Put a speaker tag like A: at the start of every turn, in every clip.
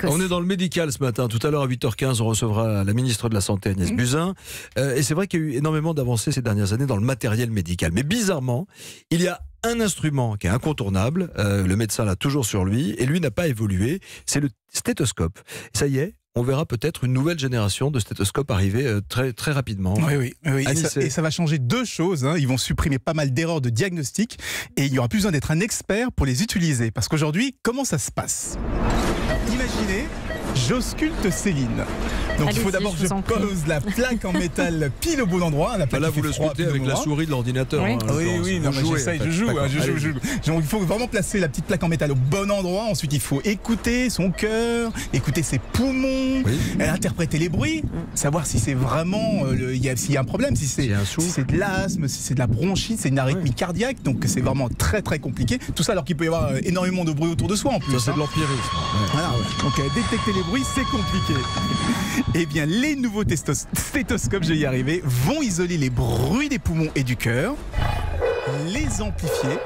A: précoce.
B: On est dans le médical ce matin. Tout à l'heure à 8h15, on recevra la ministre de la Santé Agnès Buzyn. Et c'est vrai qu'il y a eu énormément d'avancées ces dernières années dans le matériel médical. Mais bizarrement, il y a un instrument qui est incontournable. Le médecin l'a toujours sur lui et lui n'a pas évolué. C'est le stéthoscope. Ça y est. On verra peut-être une nouvelle génération de stéthoscopes arriver très, très rapidement.
C: Oui. Et ça va changer deux choses. Ils vont supprimer pas mal d'erreurs de diagnostic et il y aura plus besoin d'être un expert pour les utiliser. Parce qu'aujourd'hui, comment ça se passe ? Imaginez, j'ausculte Céline. Donc il faut d'abord que je pose la plaque en métal pile au bon endroit. La plaque
B: là, vous le scoutez avec la souris de l'ordinateur.
A: Oui,
C: oui, non, j'essaye, je joue. Donc, il faut vraiment placer la petite plaque en métal au bon endroit. Ensuite, il faut écouter son cœur, écouter ses poumons, interpréter les bruits, savoir si c'est vraiment, s'il y a un problème, si c'est de l'asthme, si c'est de la bronchite, c'est une arythmie cardiaque. Donc c'est vraiment très très compliqué. Tout ça alors qu'il peut y avoir énormément de bruit autour de soi en plus.
B: Ça, c'est de l'empirisme.
C: Voilà. Donc détecter les bruits, c'est compliqué. Eh bien, les nouveaux stéthoscopes, je vais y arriver, vont isoler les bruits des poumons et du cœur, les amplifier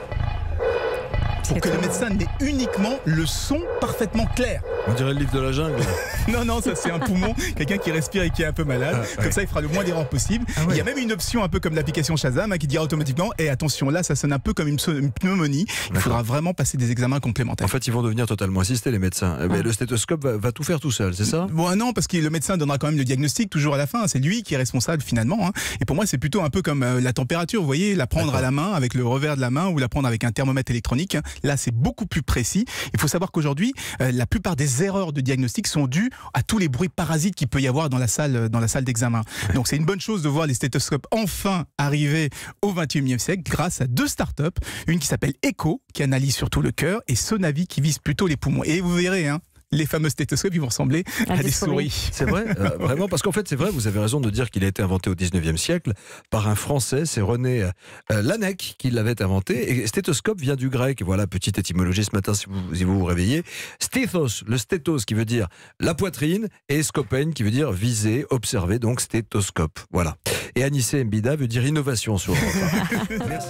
C: pour que le médecin n'ait uniquement le son parfaitement clair.
B: On dirait le livre de la jungle.
C: Non, ça c'est un poumon, quelqu'un qui respire et qui est un peu malade. Comme ça, il fera le moins d'erreurs possible. Il y a même une option un peu comme l'application Shazam qui dira automatiquement attention, là ça sonne un peu comme une pneumonie. Il faudra vraiment passer des examens complémentaires.
B: En fait, ils vont devenir totalement assistés, les médecins. Mais le stéthoscope va tout faire tout seul, c'est ça ?
C: Bon, non, parce que le médecin donnera quand même le diagnostic toujours à la fin. C'est lui qui est responsable finalement. Et pour moi, c'est plutôt un peu comme la température. Vous voyez, la prendre à la main avec le revers de la main ou la prendre avec un thermomètre électronique. Là, c'est beaucoup plus précis. Il faut savoir qu'aujourd'hui, la plupart des erreurs de diagnostic sont dues à tous les bruits parasites qu'il peut y avoir dans la salle d'examen. Donc c'est une bonne chose de voir les stéthoscopes enfin arriver au XXIe siècle grâce à deux startups, une qui s'appelle Echo qui analyse surtout le cœur et Sonavi qui vise plutôt les poumons. Et vous verrez, les fameux stéthoscopes, ils vont ressembler à des souris.
B: C'est vrai, vraiment, parce qu'en fait, c'est vrai, vous avez raison de dire qu'il a été inventé au 19e siècle par un Français, c'est René Laennec qui l'avait inventé. Et stéthoscope vient du grec, voilà, petite étymologie ce matin si vous vous réveillez. Stéthos, le stéthos qui veut dire la poitrine, et scopein qui veut dire viser, observer, donc stéthoscope. Voilà. Et Anissé Mbida veut dire innovation sur Europe 1. Merci.